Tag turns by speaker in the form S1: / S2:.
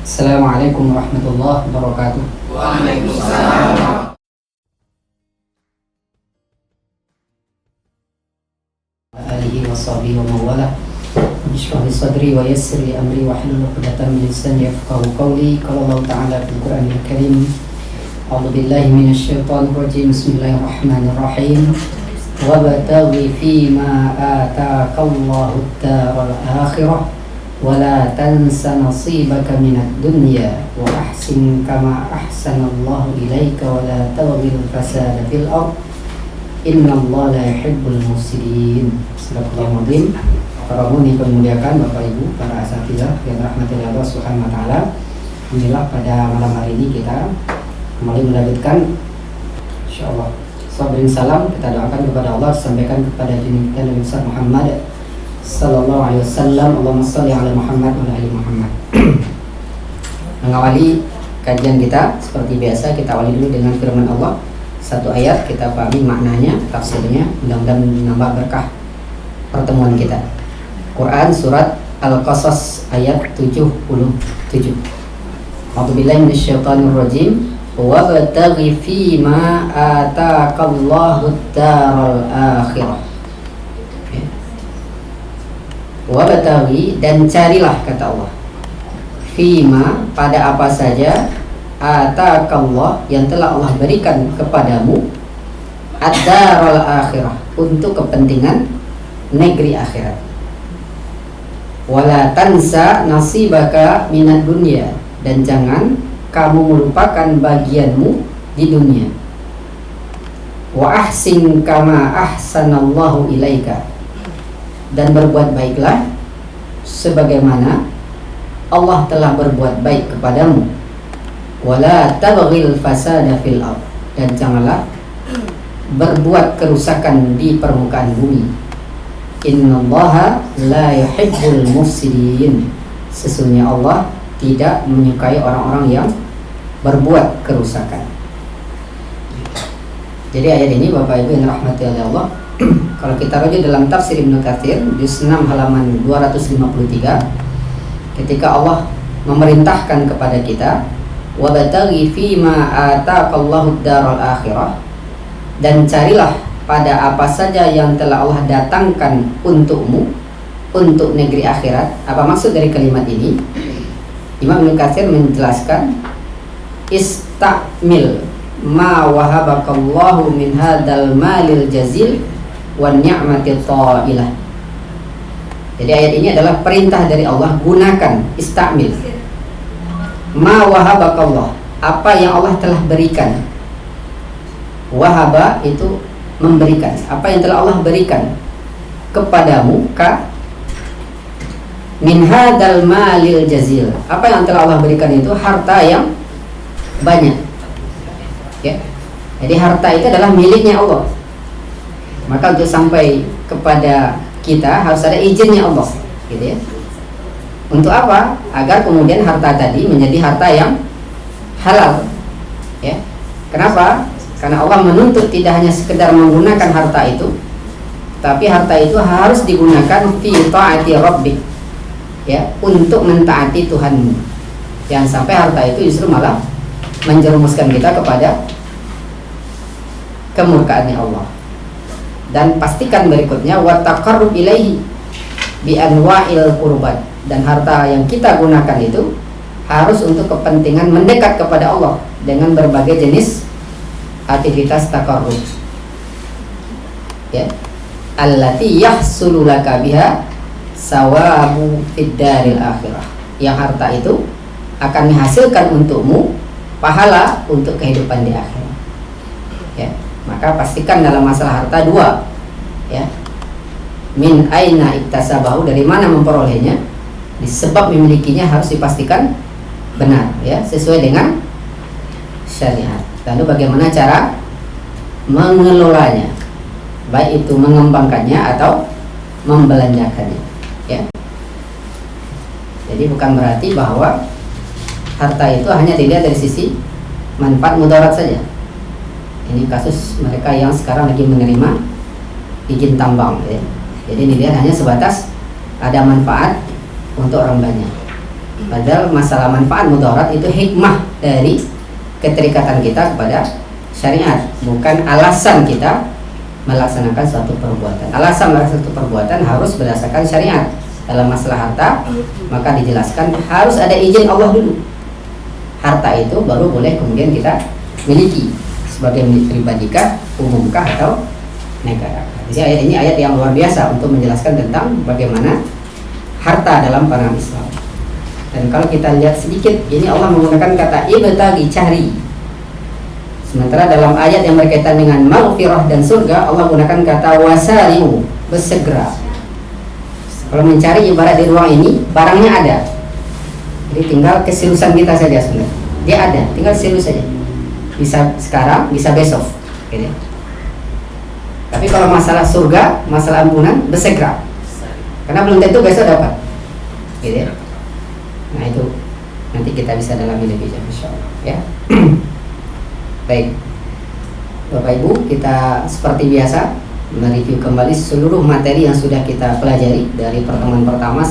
S1: Assalamualaikum warahmatullahi wabarakatuh.
S2: Waalaikumsalam.
S1: Alihi wa sahbihi wa mawalah. Bishrah li sadri wa yassir li amri wa hlul 'uqdatam min lisani yafqahu qawli. Qala Allah Ta'ala fil Qur'anil Karim. A'udzu billahi minasyaitonir rajim. Bismillahirrahmanirrahim. Wabtaghi fima ataakallahu ad-daral akhirah wa la tansa nasibaka minad dunya wa ahsin kama ahsanallahu ilaika wa la tabghil fasada fil ardh innallaha la yuhibbul mufsidin. Subhanallahu azim. Para hadirin dimuliakan Bapak Ibu, para asatidzah yang dirahmati Allah Subhanahu wa taala. Alhamdulillah pada malam hari ini kita kembali melanjutkan insyaallah sabrin salam kita doakan kepada Allah, sampaikan kepada junjungan kita Nabi Muhammad sallallahu alaihi wasallam. Allahumma shalli ala Muhammad wa ala ali Muhammad. Mengawali kajian kita seperti biasa, kita awali dulu dengan firman Allah. Satu ayat kita pahami maknanya, tafsirnya, mudah-mudahan menambah berkah pertemuan kita. Quran surat Al-Qasas ayat 77. A'udzubillahi minasyaitonir rajim. Wabtaghi fima ataakallahu ad-daral akhirah. Wabtaghi, dan carilah, kata Allah, fima, pada apa saja, ataakallah, yang telah Allah berikan kepadamu, ad-daral akhirah, untuk kepentingan negeri akhirat. Wala tansa nasibaka minad dunya, dan jangan kamu melupakan bagianmu di dunia. Wa ahsin kama ahsanallahu ilaika, dan berbuat baiklah sebagaimana Allah telah berbuat baik kepadamu. Wala tabghil fasada fil ardh, dan janganlah berbuat kerusakan di permukaan bumi. Innallaha la yuhibbul mufsidin, sesungguhnya Allah tidak menyukai orang-orang yang berbuat kerusakan. Jadi ayat ini Bapak Ibu yang dirahmati oleh Allah, kalau kita rujuk dalam tafsir Ibnu Katsir juz 6 halaman 253, ketika Allah memerintahkan kepada kita wabtaghi fima ataakallahu ad-daral akhirah, dan carilah pada apa saja yang telah Allah datangkan untukmu untuk negeri akhirat. Apa maksud dari kalimat ini? Imam Ibnu Katsir menjelaskan, istamil ma wahabakallahu min hadzal malil jazil wan ni'mati thailah. Jadi ayat ini adalah perintah dari Allah, gunakan, istamil ma wahabakallah, apa yang Allah telah berikan. Wahaba itu memberikan, apa yang telah Allah berikan kepadamu, min hadzal malil jazil, apa yang telah Allah berikan itu harta yang banyak, ya. Jadi harta itu adalah miliknya Allah. Maka untuk sampai kepada kita harus ada izinnya Allah, gitu ya. Untuk apa? Agar kemudian harta tadi menjadi harta yang halal, ya. Kenapa? Karena Allah menuntut tidak hanya sekedar menggunakan harta itu, tapi harta itu harus digunakan fi ta'ati rabbik, ya, untuk mentaati Tuhanmu. Jangan sampai harta itu justru malah menjerumuskan kita kepada kemurkaannya Allah. Dan pastikan berikutnya wa taqarrub ilaihi bi anwa'il qurbat, dan harta yang kita gunakan itu harus untuk kepentingan mendekat kepada Allah dengan berbagai jenis aktivitas taqarrub, ya, allati yahsulu laka biha sawabu fid daril akhirah, yang harta itu akan menghasilkan untukmu pahala untuk kehidupan di akhirat, ya. Maka pastikan dalam masalah harta dua, ya, min aina iktasabahu, dari mana memperolehnya, sebab memilikinya harus dipastikan benar, ya, sesuai dengan syariat. Lalu bagaimana cara mengelolanya, baik itu mengembangkannya atau membelanjakannya, ya. Jadi bukan berarti bahwa harta itu hanya dilihat dari sisi manfaat mudarat saja. Ini kasus mereka yang sekarang lagi menerima izin tambang, ya. Jadi dilihat hanya sebatas ada manfaat untuk orang banyak. Padahal masalah manfaat mudarat itu hikmah dari keterikatan kita kepada syariat, bukan alasan kita melaksanakan suatu perbuatan. Alasan melaksanakan suatu perbuatan harus berdasarkan syariat. Dalam masalah harta, maka dijelaskan harus ada izin Allah dulu. Harta itu baru boleh kemudian kita miliki sebagai milik pribadikah, umumkah, atau negara. Jadi ayat ini ayat yang luar biasa untuk menjelaskan tentang bagaimana harta dalam pandangan Islam. Dan kalau kita lihat sedikit, ini Allah menggunakan kata ibtaghi, cari. Sementara dalam ayat yang berkaitan dengan maghfirah dan surga, Allah menggunakan kata wasari'u, bersegera. Kalau mencari ibarat di ruang ini, barangnya ada. Jadi tinggal keseriusan kita saja sebenarnya. Dia ada, tinggal serius saja. Bisa sekarang, bisa besok. Gitu. Tapi kalau masalah surga, masalah ampunan, bersegera. Karena belum tentu besok dapat. Gitu ya. Nah itu nanti kita bisa dalami lebih jauh, insyaallah ya. Baik, Bapak Ibu, kita seperti biasa mereview kembali seluruh materi yang sudah kita pelajari dari pertemuan pertama